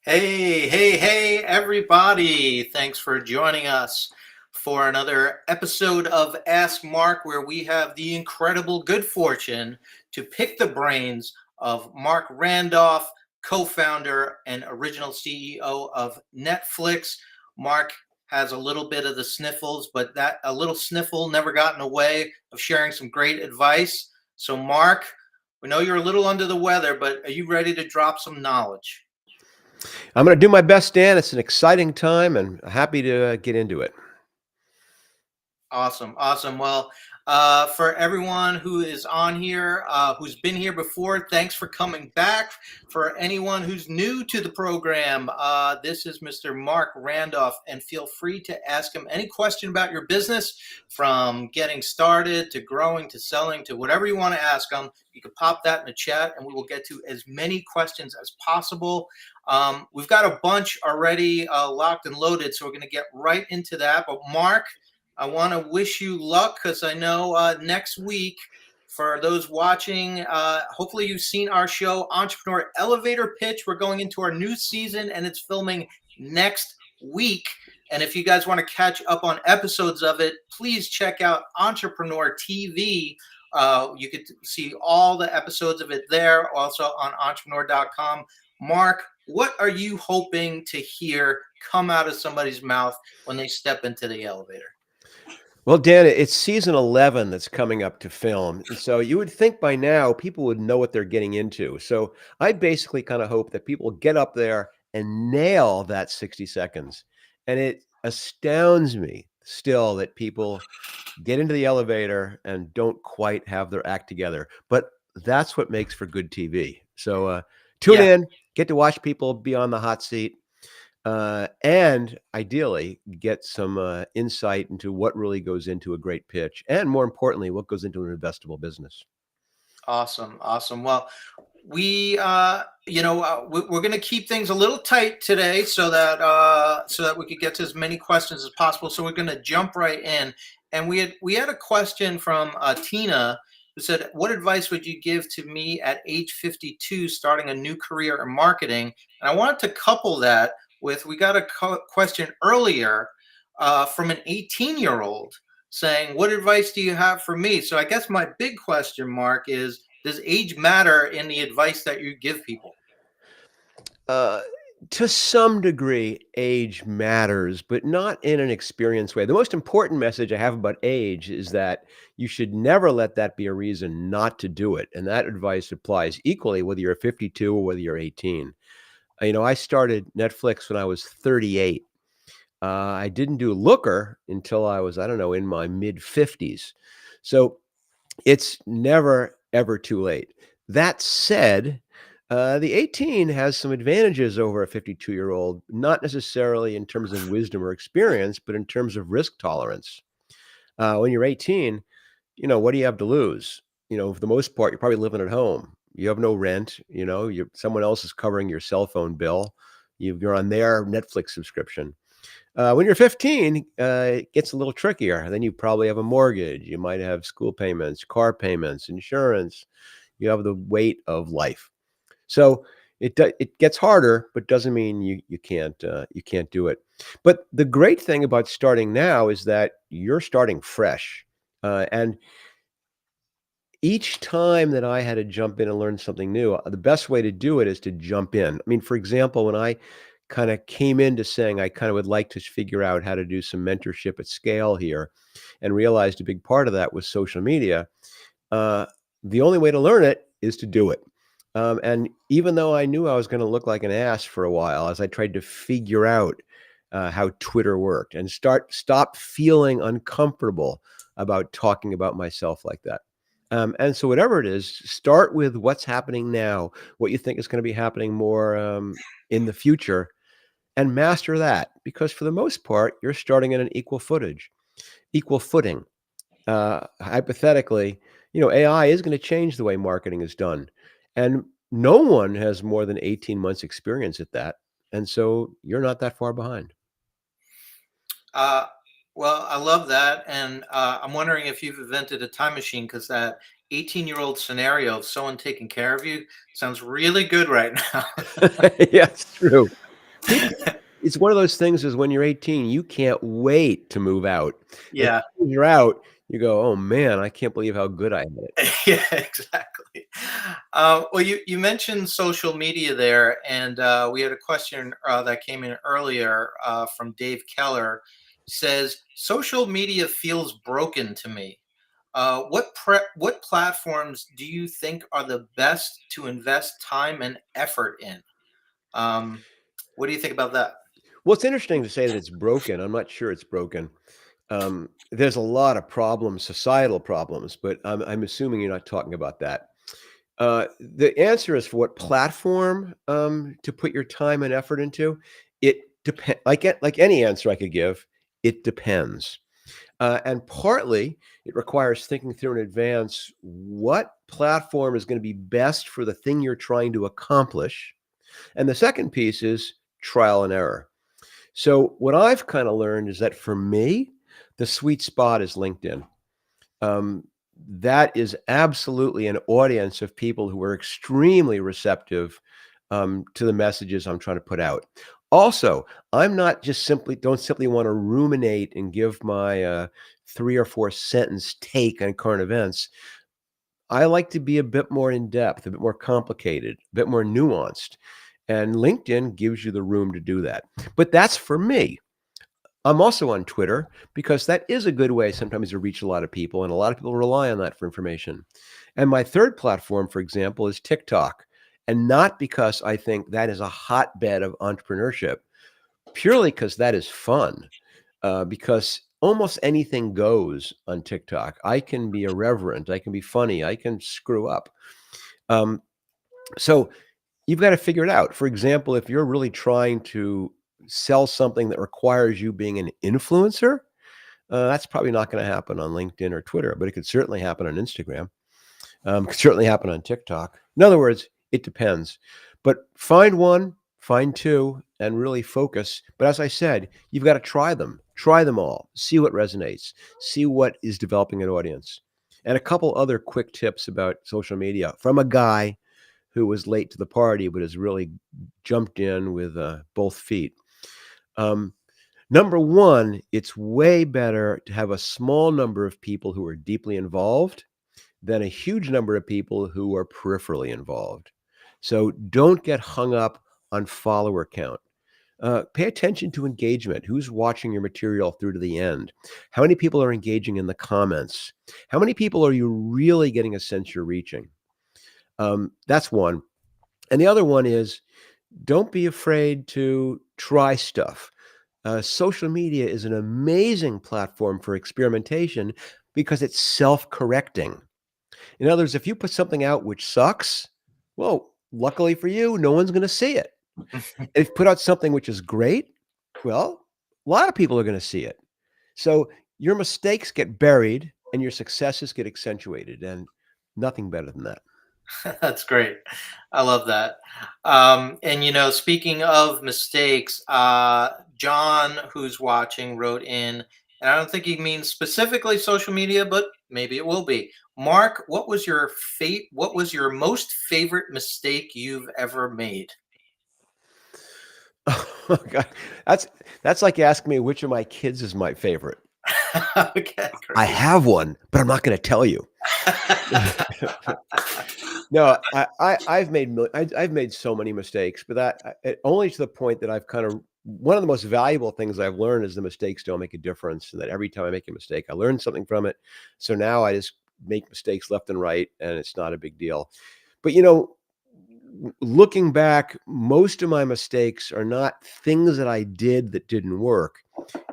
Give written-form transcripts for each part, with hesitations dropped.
Hey, everybody. Thanks for joining us for another episode of Ask Mark, where we have the incredible good fortune to pick the brains of Mark Randolph, co-founder and original CEO of Netflix. Mark has a little bit of the sniffles, but that a little sniffle never got in the way of sharing some great advice. So, Mark, we know you're a little under the weather, but are you ready to drop some knowledge? I'm going to do my best, Dan. It's an exciting time and happy to get into it. Awesome. Well, for everyone who is on here, who's been here before, thanks for coming back. For anyone who's new to the program, this is Mr. Mark Randolph, and feel free to ask him any question about your business, from getting started to growing to selling to whatever you want to ask him. You can pop that in the chat, and we will get to as many questions as possible. We've got a bunch already locked and loaded, so we're going to get right into that. But Mark, I want to wish you luck, because I know next week, for those watching, hopefully you've seen our show, Entrepreneur Elevator Pitch. We're going into our new season, and it's filming next week. And if you guys want to catch up on episodes of it, please check out Entrepreneur TV. You could see all the episodes of it there, also on entrepreneur.com. Mark, what are you hoping to hear come out of somebody's mouth when they step into the elevator? Well, Dan, it's season 11 that's coming up to film. So you would think by now people would know what they're getting into. So I basically kind of hope that people get up there and nail that 60 seconds. And it astounds me still that people get into the elevator and don't quite have their act together. But that's what makes for good TV. So tune in, get to watch people be on the hot seat. And ideally get some insight into what really goes into a great pitch, and more importantly, what goes into an investable business. Awesome. Well, we're going to keep things a little tight today, so that we could get to as many questions as possible. So we're going to jump right in. And we had a question from Tina, who said, "What advice would you give to me at age 52, starting a new career in marketing?" And I wanted to couple that with, we got a question earlier from an 18-year-old saying, "What advice do you have for me?" So I guess my big question, Mark, is, does age matter in the advice that you give people? To some degree, age matters, but not in an experienced way. The most important message I have about age is that you should never let that be a reason not to do it. And that advice applies equally whether you're 52 or whether you're 18. I started Netflix when I was 38. I didn't do Looker until I was, I don't know, in my mid 50s. So it's never, ever too late. That said, the 18 has some advantages over a 52-year-old, not necessarily in terms of wisdom or experience, but in terms of risk tolerance. When you're 18, what do you have to lose? For the most part, you're probably living at home. You have no rent, someone else is covering your cell phone bill. You're on their Netflix subscription. When you're 15, it gets a little trickier. Then you probably have a mortgage. You might have school payments, car payments, insurance. You have the weight of life. So it gets harder, but doesn't mean you can't do it. But the great thing about starting now is that you're starting fresh, and each time that I had to jump in and learn something new, the best way to do it is to jump in. I mean, for example, when I kind of came into saying I kind of would like to figure out how to do some mentorship at scale here, and realized a big part of that was social media, the only way to learn it is to do it. And even though I knew I was going to look like an ass for a while, as I tried to figure out how Twitter worked and stop feeling uncomfortable about talking about myself like that, And so whatever it is, start with what's happening now, what you think is going to be happening more in the future, and master that. Because for the most part, you're starting at an equal footing. Hypothetically, AI is going to change the way marketing is done, and no one has more than 18 months experience at that, and so you're not that far behind. Uh, well, I love that, and I'm wondering if you've invented a time machine because that 18-year-old scenario of someone taking care of you sounds really good right now. Yeah, it's true. People, it's one of those things is when you're 18, you can't wait to move out. And Yeah. when you're out, you go, "Oh man, I can't believe how good I had it." Yeah, exactly. Well, you mentioned social media there, and we had a question that came in earlier from Dave Keller. Says social media feels broken to me. What platforms do you think are the best to invest time and effort in? Um, what do you think about that? Well, it's interesting to say that it's broken. I'm not sure it's broken. There's a lot of problems, societal problems, but I'm assuming you're not talking about that. The answer is for what platform to put your time and effort into. It depends. Like any answer I could give, it depends. And partly it requires thinking through in advance what platform is going to be best for the thing you're trying to accomplish. And the second piece is trial and error. So, what I've kind of learned is that for me, the sweet spot is LinkedIn. Um, that is absolutely an audience of people who are extremely receptive to the messages I'm trying to put out. Also, I'm not just don't simply want to ruminate and give my 3 or 4 sentence take on current events. I like to be a bit more in depth, a bit more complicated, a bit more nuanced. And LinkedIn gives you the room to do that. But that's for me. I'm also on Twitter because that is a good way sometimes to reach a lot of people, and a lot of people rely on that for information. And my third platform, for example, is TikTok. And not because I think that is a hotbed of entrepreneurship, purely because that is fun. Because almost anything goes on TikTok. I can be irreverent, I can be funny, I can screw up. Um, so you've got to figure it out. For example, if you're really trying to sell something that requires you being an influencer, that's probably not going to happen on LinkedIn or Twitter, but it could certainly happen on Instagram. Could certainly happen on TikTok. In other words, it depends. But find one, find two, and really focus. But as I said, you've got to try them all, see what resonates, see what is developing an audience. And a couple other quick tips about social media from a guy who was late to the party but has really jumped in with both feet. Um, Number one, it's way better to have a small number of people who are deeply involved than a huge number of people who are peripherally involved. So don't get hung up on follower count. Pay attention to engagement. Who's watching your material through to the end? How many people are engaging in the comments? How many people are you really getting a sense you're reaching? That's one. And the other one is don't be afraid to try stuff. Social media is an amazing platform for experimentation because it's self correcting. In other words, if you put something out which sucks, well, luckily for you, no one's going to see it. If you put out something which is great, well, a lot of people are going to see it. So your mistakes get buried and your successes get accentuated, and nothing better than that. That's great. I love that. And speaking of mistakes, John, who's watching, wrote in, and I don't think he means specifically social media, but maybe it will be. Mark, what was your fate? What was your most favorite mistake you've ever made? Oh, God. That's that's like asking me which of my kids is my favorite. Okay, I great. have one, but I'm not going to tell you. No, I've made so many mistakes, but only to the point that I've kind of one of the most valuable things I've learned is the mistakes don't make a difference, and that every time I make a mistake, I learn something from it. So now I just make mistakes left and right, and it's not a big deal. But looking back, most of my mistakes are not things that I did that didn't work.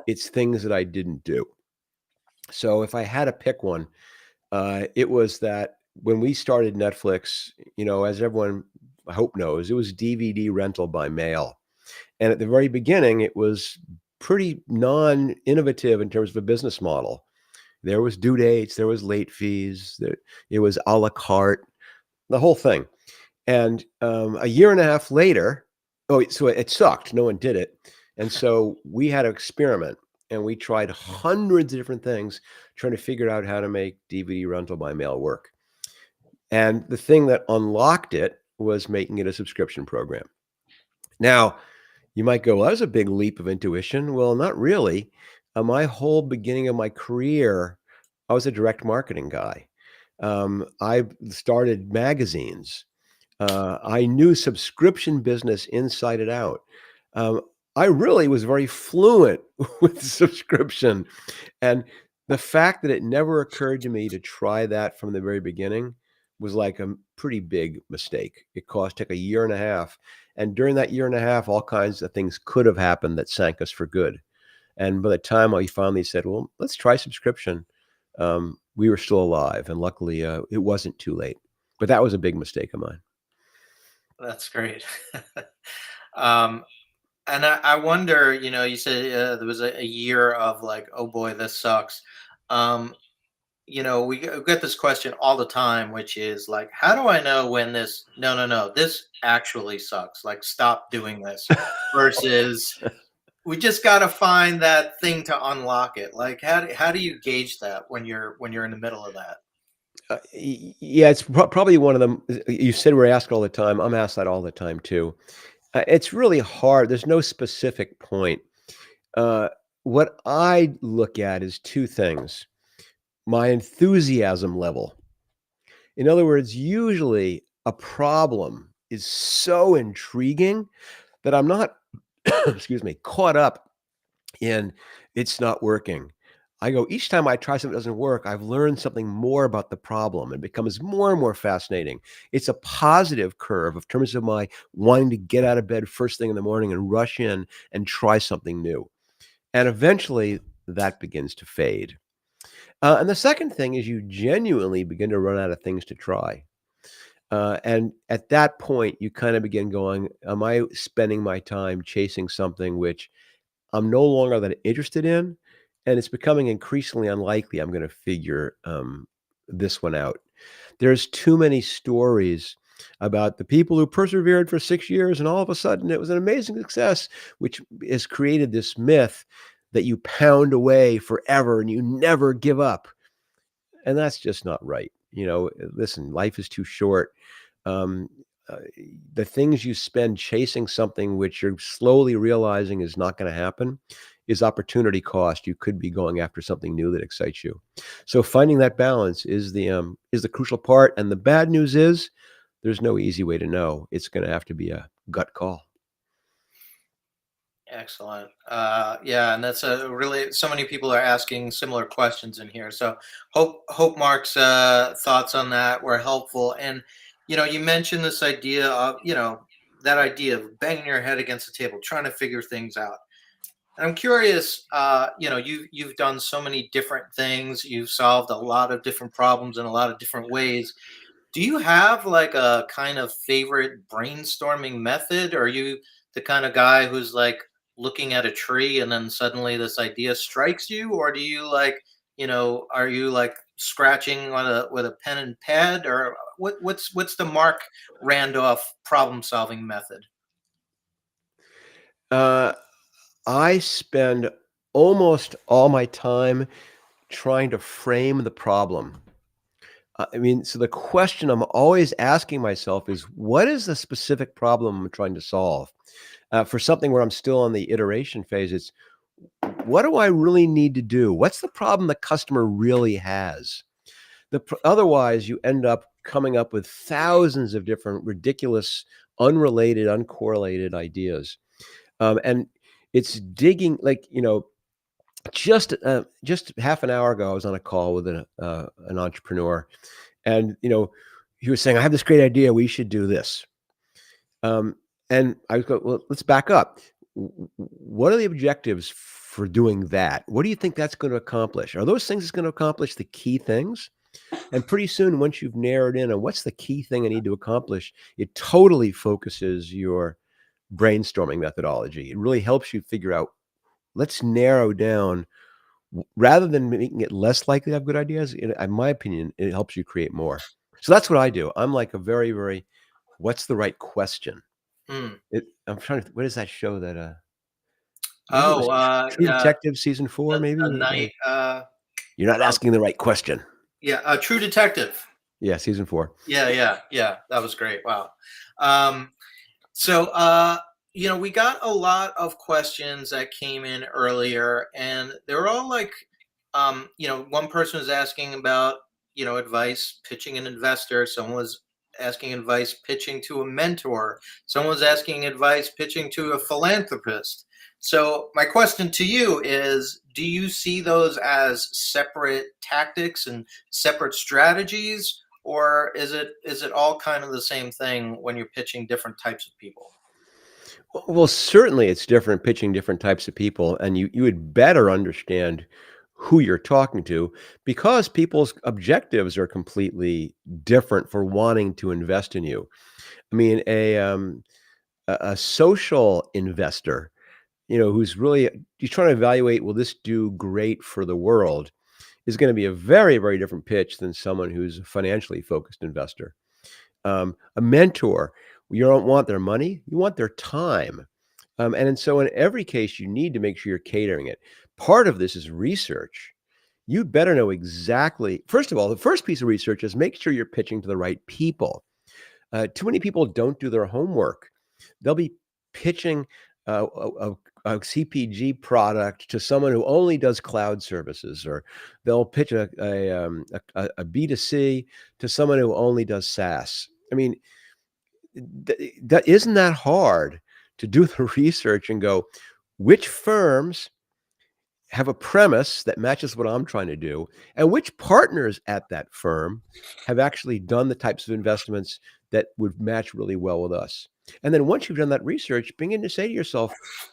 It's things that I didn't do. So if I had to pick one, It was that when we started Netflix, as everyone I hope knows, it was DVD rental by mail. And at the very beginning, it was pretty non-innovative in terms of a business model. There was due dates, there was late fees, it was a la carte, the whole thing. And a year and a half later, so it sucked. No one did it. And so we had to experiment and we tried hundreds of different things trying to figure out how to make DVD rental by mail work. And the thing that unlocked it was making it a subscription program. Now, you might go, well, that was a big leap of intuition. Well, not really. My whole beginning of my career, I was a direct marketing guy. I started magazines. I knew subscription business inside and out. Um, I really was very fluent with subscription. And the fact that it never occurred to me to try that from the very beginning was like a pretty big mistake. Took a year and a half. And during that year and a half, all kinds of things could have happened that sank us for good. And by the time I finally said, well, let's try subscription, we were still alive. And luckily, it wasn't too late. But that was a big mistake of mine. That's great. um, and I wonder, you said there was a year of like, oh boy, this sucks. Um, we get this question all the time, which is like, how do I know when no, no, no, this actually sucks? Like, stop doing this versus we just got to find that thing to unlock it. Like, how do you gauge that when you're in the middle of that? Yeah, it's probably one of them. You said we're asked all the time. I'm asked that all the time too. It's really hard. There's no specific point. Uh, what I look at is two things: my enthusiasm level. In other words, usually a problem is so intriguing that I'm not, excuse me, caught up in it's not working. I go, each time I try something that doesn't work, I've learned something more about the problem and becomes more and more fascinating. It's a positive curve in terms of my wanting to get out of bed first thing in the morning and rush in and try something new. And eventually that begins to fade. And the second thing is you genuinely begin to run out of things to try. And at that point, you kind of begin going, am I spending my time chasing something which I'm no longer that interested in, and it's becoming increasingly unlikely I'm gonna figure, this one out. There's too many stories about the people who persevered for 6 years, and all of a sudden it was an amazing success, which has created this myth that you pound away forever and you never give up, and that's just not right. Listen, life is too short. Um, uh, the things you spend chasing something which you're slowly realizing is not going to happen is opportunity cost. You could be going after something new that excites you. So finding that balance is the crucial part. And the bad news is there's no easy way to know. It's going to have to be a gut call. Excellent. Yeah, and that's a really so many people are asking similar questions in here. So hope Mark's thoughts on that were helpful. And you mentioned this idea of that idea of banging your head against the table, trying to figure things out. And I'm curious. You've done so many different things. You've solved a lot of different problems in a lot of different ways. Do you have like a kind of favorite brainstorming method? Or are you the kind of guy who's like looking at a tree and then suddenly this idea strikes you? Or do you like, are you like scratching on a with a pen and pad? Or what's the Mark Randolph problem solving method? Uh, I spend almost all my time trying to frame the problem. So the question I'm always asking myself is, what is the specific problem I'm trying to solve? For something where I'm still on the iteration phase, it's what do I really need to do? What's the problem the customer really has? Otherwise, you end up coming up with thousands of different ridiculous, unrelated, uncorrelated ideas. And it's digging like, just half an hour ago, I was on a call with an entrepreneur, and he was saying, "I have this great idea. We should do this." Um, and I was going, "Well, let's back up. What are the objectives for doing that? What do you think that's going to accomplish? Are those things that's going to accomplish the key things?" And pretty soon, once you've narrowed in on what's the key thing I need to accomplish, it totally focuses your brainstorming methodology. It really helps you figure out, let's narrow down rather than making it less likely to have good ideas. In my opinion, it helps you create more. So that's what I do. I'm like a very, very, what's the right question? Mm. I'm trying to, what is that show that, maybe it was Oh, True yeah, Detective season 4, maybe? the night. You're not Oh, asking the right question. yeah, True Detective. Yeah, season 4. Yeah, yeah, yeah. That was great. Wow. Um, So, we got a lot of questions that came in earlier, and they were all like, one person was asking about, advice pitching an investor. Someone was asking advice pitching to a mentor. Someone was asking advice pitching to a philanthropist. So, my question to you is, do you see those as separate tactics and separate strategies? Or is it all kind of the same thing when you're pitching different types of people? Well, certainly it's different pitching different types of people, and you would better understand who you're talking to because people's objectives are completely different for wanting to invest in you. I mean, a social investor, who's really he's trying to evaluate, will this do great for the world, is going to be a very, very different pitch than someone who's a financially focused investor. A mentor, you don't want their money, you want their time. So in every case, you need to make sure you're catering it. Part of this is research. You better know exactly. First of all, the first piece of research is make sure you're pitching to the right people. Too many people don't do their homework. They'll be pitching a CPG product to someone who only does cloud services, or they'll pitch a B2C to someone who only does SaaS. I mean, that isn't that hard to do the research and go, which firms have a premise that matches what I'm trying to do, and which partners at that firm have actually done the types of investments that would match really well with us. And then once you've done that research, begin to say to yourself,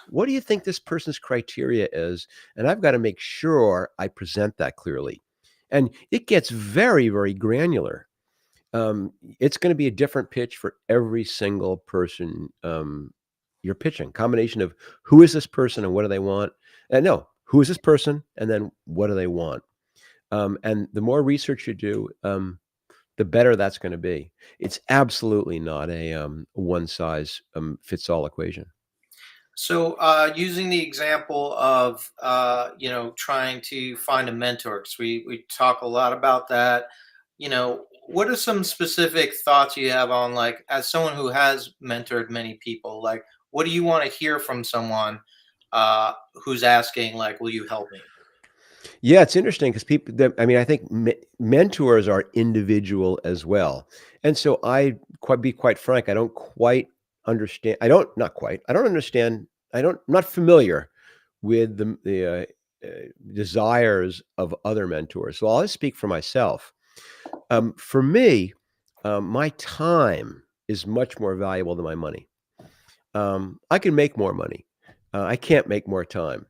what do you think this person's criteria is? And I've got to make sure I present that clearly. And it gets very, very granular. It's going to be a different pitch for every single person you're pitching. Combination of who is this person and what do they want? No, who is this person and then what do they want? And the more research you do, the better that's going to be. It's absolutely not a one size fits all equation. So, using the example of trying to find a mentor, because we talk a lot about that. What are some specific thoughts you have on, like, as someone who has mentored many people, like, what do you want to hear from someone who's asking, like, will you help me? Yeah, it's interesting because I mean, I think mentors are individual as well. And so be quite frank, I don't quite understand. Not quite, I don't understand. I'm not familiar with desires of other mentors. So I'll just speak for myself. For me, my time is much more valuable than my money. I can make more money. I can't make more time.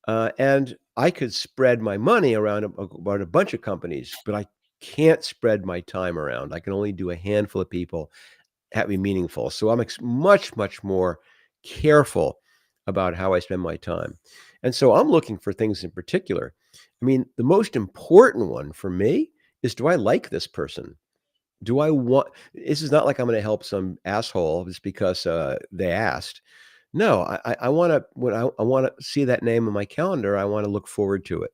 And I could spread my money around about a bunch of companies, but I can't spread my time around. I can only do a handful of people, have be meaningful. So I'm much, much more careful about how I spend my time. And so I'm looking for things in particular. I mean, the most important one for me is, do I like this person? Do I want This is not like I'm gonna help some asshole just because, they asked. No, I wanna when I wanna see that name on my calendar, I wanna look forward to it.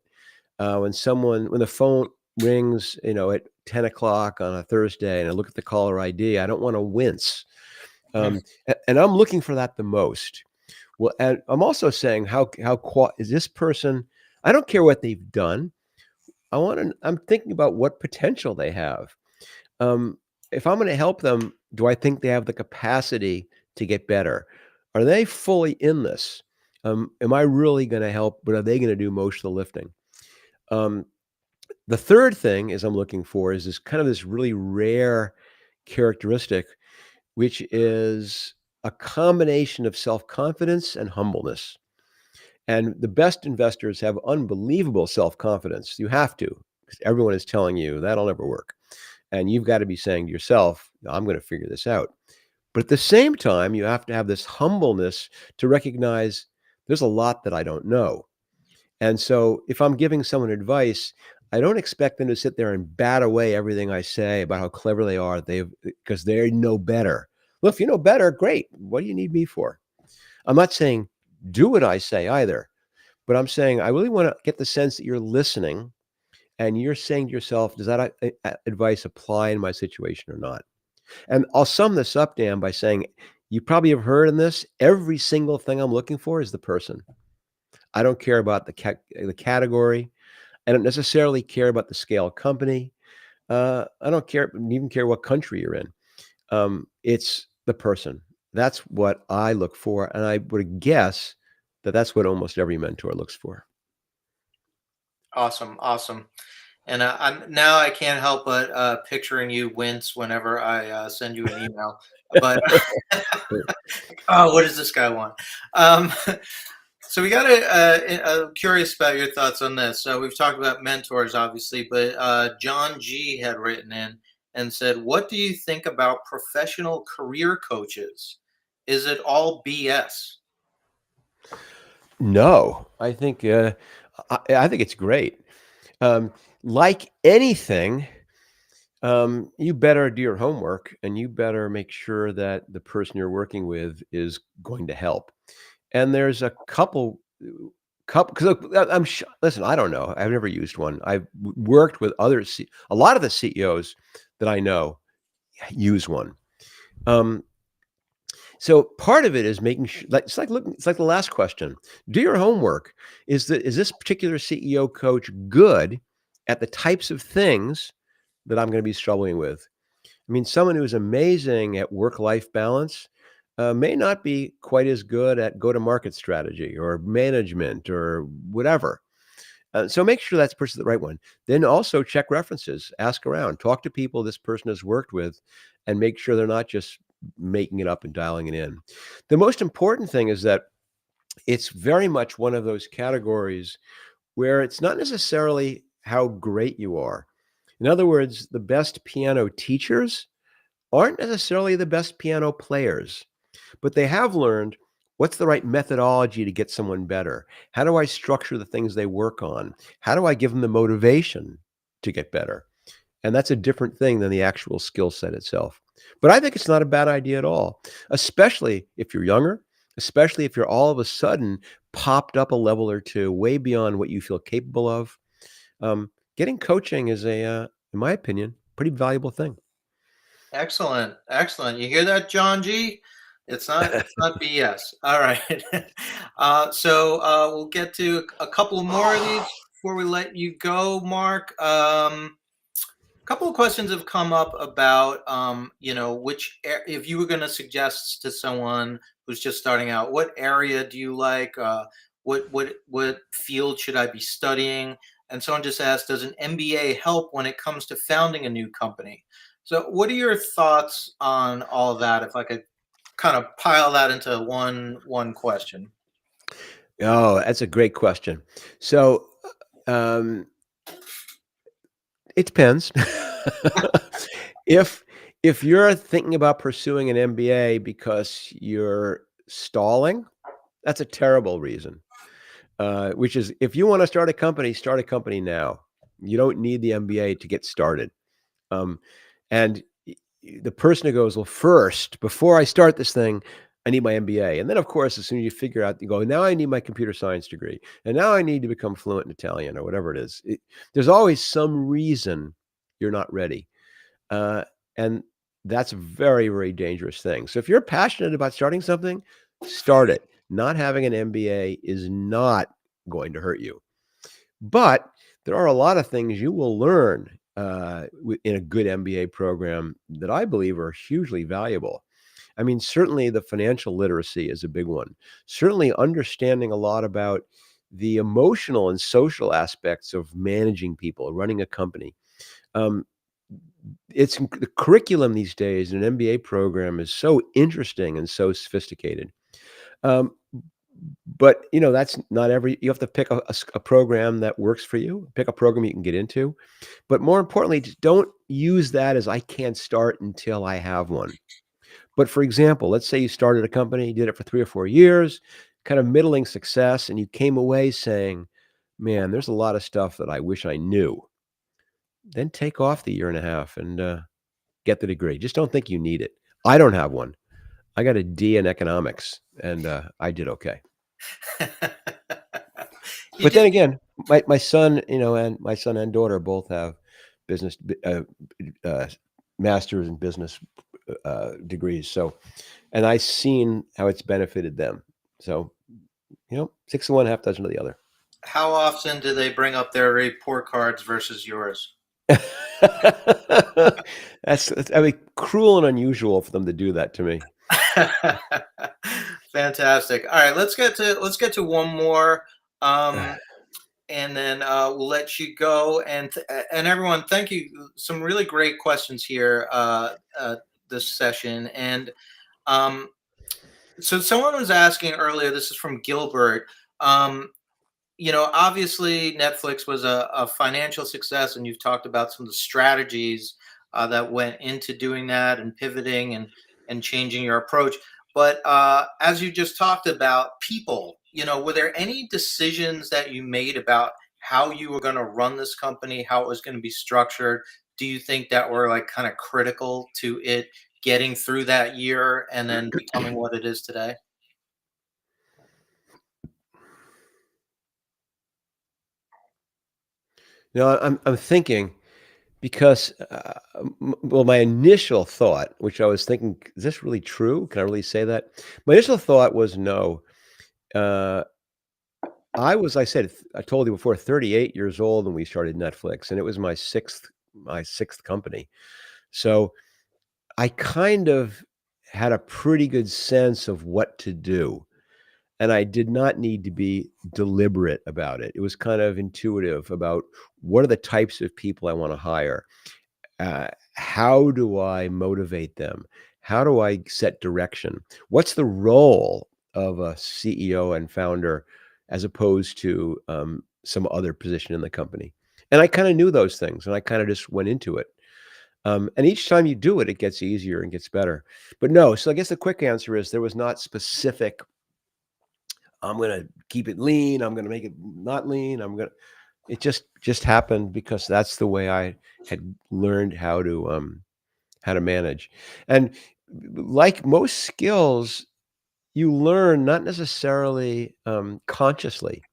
When the phone rings, at 10 o'clock on a Thursday and I look at the caller ID, I don't wanna wince. Mm. And I'm looking for that the most. Well, and I'm also saying is this person. I don't care what they've done. I'm thinking about what potential they have. Um, if I'm gonna help them, do I think they have the capacity to get better? Are they fully in this? Am I really gonna help, but are they gonna do most of the lifting? Um, the third thing is I'm looking for is this really rare characteristic, which is a combination of self-confidence and humbleness. And the best investors have unbelievable self-confidence. You have to. because everyone is telling you that'll never work. And you've got to be saying to yourself, I'm going to figure this out. But at the same time, you have to have this humbleness to recognize there's a lot that I don't know. And so if I'm giving someone advice, I don't expect them to sit there and bat away everything I say about how clever they are. Because they know better. Well, if you know better, great. What do you need me for? I'm not saying do what I say either, but I'm saying I really want to get the sense that you're listening and you're saying to yourself, does that advice apply in my situation or not? And I'll sum this up, Dan, by saying you probably have heard in this, every single thing I'm looking for is the person. I don't care about the category. I don't necessarily care about the scale company. I don't even care what country you're in. It's the person. That's what I look for, and I would guess that that's what almost every mentor looks for. Awesome, awesome. And now I can't help but picturing you wince whenever I send you an email. But oh, what does this guy want? Um, so we got curious about your thoughts on this. So we've talked about mentors, obviously, but John G had written in and said, "What do you think about professional career coaches? Is it all BS?" No, I think it's great. Um, like anything, you better do your homework and you better make sure that the person you're working with is going to help. And there's a couple because listen, I don't know. I've never used one. I've worked with a lot of the CEOs that I know use one. Um, so part of it is making sure, like it's like the last question. Do your homework. Is this particular CEO coach good at the types of things that I'm going to be struggling with? I mean, someone who's amazing at work-life balance may not be quite as good at go-to-market strategy or management or whatever. So make sure that's person the right one. Then also check references, ask around, talk to people this person has worked with, and make sure they're not just making it up and dialing it in. The most important thing is that it's very much one of those categories where it's not necessarily how great you are. In other words, the best piano teachers aren't necessarily the best piano players, but they have learned what's the right methodology to get someone better. How do I structure the things they work on? How do I give them the motivation to get better? And that's a different thing than the actual skill set itself. But I think it's not a bad idea at all, especially if you're younger, especially if you're all of a sudden popped up a level or two way beyond what you feel capable of. Getting coaching is in my opinion, pretty valuable thing. Excellent, excellent. You hear that, John G? It's not BS. All right. We'll get to a couple more of these before we let you go, Mark. A couple of questions have come up about, if you were going to suggest to someone who's just starting out, what area do you like? What field should I be studying? And someone just asked, does an MBA help when it comes to founding a new company? So, what are your thoughts on all of that? If I could kind of pile that into one question. Oh, that's a great question. So, um, it depends. If if you're thinking about pursuing an MBA because you're stalling, that's a terrible reason. Which is if you wanna start a company now. You don't need the MBA to get started. Um, and the person who goes, well, first, before I start this thing, I need my MBA. And then, of course, as soon as you figure out, you go, now I need my computer science degree. And now I need to become fluent in Italian or whatever it is. There's always some reason you're not ready. Uh, and that's a very, very dangerous thing. So if you're passionate about starting something, start it. Not having an MBA is not going to hurt you. But there are a lot of things you will learn in a good MBA program that I believe are hugely valuable. I mean, certainly the financial literacy is a big one. Certainly understanding a lot about the emotional and social aspects of managing people, running a company. Um, it's the curriculum these days in an MBA program is so interesting and so sophisticated. Um, But, that's not you have to pick a program that works for you, pick a program you can get into. But more importantly, just don't use that as I can't start until I have one. But for example, let's say you started a company, did it for 3 or 4 years, kind of middling success, and you came away saying, "Man, there's a lot of stuff that I wish I knew." Then take off the year and a half and, get the degree. Just don't think you need it. I don't have one. I got a D in economics, and, I did okay. You But did. then again, my son, and my son and daughter both have business uh, masters in business, degrees, so and I seen how it's benefited them. So, 6 of one, half dozen of the other. How often do they bring up their report cards versus yours? That's I mean, cruel and unusual for them to do that to me. Fantastic. All right, let's get to one more, um, and then we'll let you go. And everyone, thank you. Some really great questions here this session. And um, so someone was asking earlier. This is from Gilbert. Um, obviously Netflix was a financial success, and you've talked about some of the strategies that went into doing that and pivoting and changing your approach. But as you just talked about people, were there any decisions that you made about how you were going to run this company, how it was going to be structured? Do you think that were like kind of critical to it getting through that year and then becoming what it is today? I'm thinking because, well, my initial thought, which I was thinking, "Is this really true? Can I really say that?" My initial thought was no. Uh, I said, I told you before, 38 years old when we started Netflix, and it was my sixth company. So I kind of had a pretty good sense of what to do, and I did not need to be deliberate about it. It was kind of intuitive about what are the types of people I wanna hire. How do I motivate them? How do I set direction? What's the role of a CEO and founder as opposed to some other position in the company? And I kind of knew those things, and I kind of just went into it. And each time you do it, it gets easier and gets better. But no, so I guess the quick answer is there was not specific. I'm going to keep it lean. I'm going to make it not lean. It just happened because that's the way I had learned how to manage. And like most skills, you learn not necessarily consciously.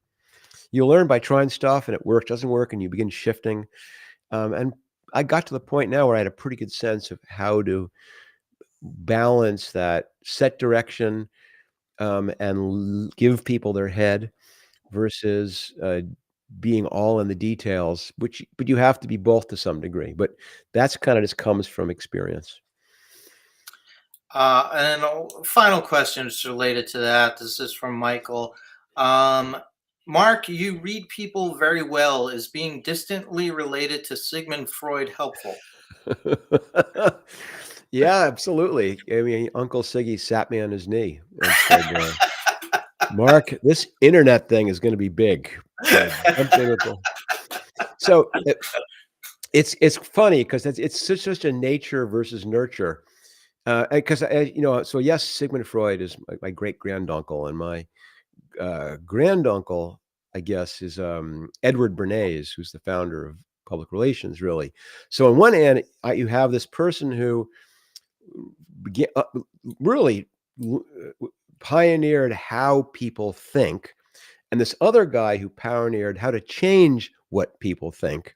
You learn by trying stuff and it works, doesn't work, and you begin shifting. And I got to the point now where I had a pretty good sense of how to balance that, set direction, and give people their head versus being all in the details, but you have to be both to some degree. But that's kind of just comes from experience. And then final question is related to that. This is from Michael. Um, Mark, you read people very well. Is being distantly related to Sigmund Freud helpful? Yeah, absolutely. I mean, Uncle Siggy sat me on his knee and said, "Mark, this internet thing is gonna be big. Jump in with the." So, it's funny 'cause it's such a nature versus nurture, and 'cause so yes, Sigmund Freud is my great-granduncle, and my, granduncle, I guess, is, Edward Bernays, who's the founder of public relations, really. So on one hand, you have this person who began really pioneered how people think, and this other guy who pioneered how to change what people think.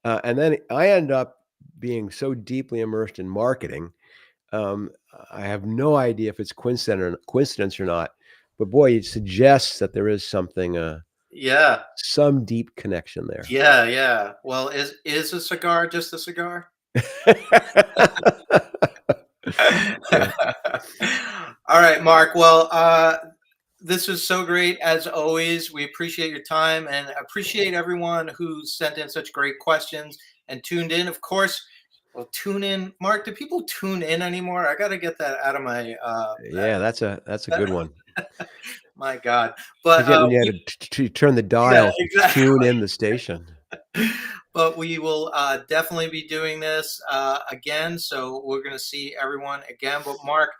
And then I end up being so deeply immersed in marketing. Um, I have no idea if it's coincidence or not, but boy, it suggests that there is Yeah, some deep connection there. yeah, yeah. Well, is a cigar just a cigar? Yeah. All right, Mark. Well, this was so great as always. We appreciate your time and appreciate everyone who sent in such great questions and tuned in. Of course, well, tune in. Mark, do people tune in anymore? I got to get that out of my. Yeah, that's a good one. My God. But Forget when you had to turn the yeah, dial to exactly. tune in the station. But we will definitely be doing this again. So we're going to see everyone again. But Mark,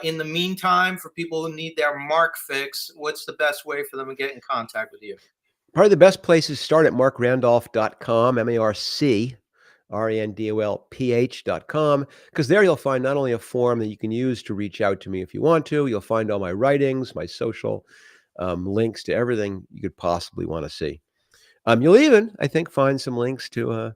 in the meantime, for people who need their Mark fix, what's the best way for them to get in contact with you? Probably the best place is start at markrandolph.com, markrandolph.com, because there you'll find not only a form that you can use to reach out to me if you want to, you'll find all my writings, my social links to everything you could possibly want to see. You'll even, I think, find some links to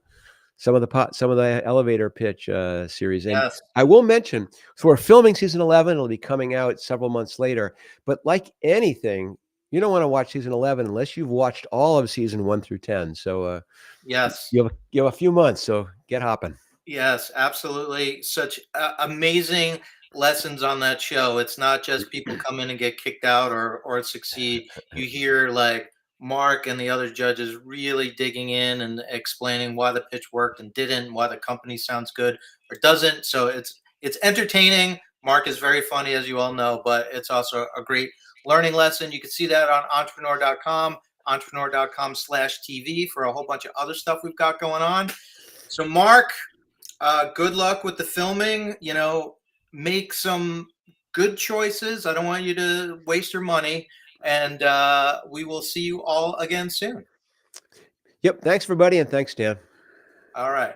some of the elevator pitch series. And Yes. I will mention, so we're filming season 11. It'll be coming out several months later. But like anything, you don't want to watch season 11 unless you've watched all of season 1 through 10. So Yes. you have a few months. So get hopping. Yes, absolutely. Such amazing lessons on that show. It's not just people come in and get kicked out or succeed. You hear like Mark and the other judges really digging in and explaining why the pitch worked and didn't, why the company sounds good or doesn't. So it's entertaining. Mark is very funny, as you all know, but it's also a great learning lesson. You can see that on entrepreneur.com, entrepreneur.com/TV for a whole bunch of other stuff we've got going on. So Mark, good luck with the filming. Make some good choices. I don't want you to waste your money. And we will see you all again soon. Yep. Thanks, everybody. And thanks, Dan. All right.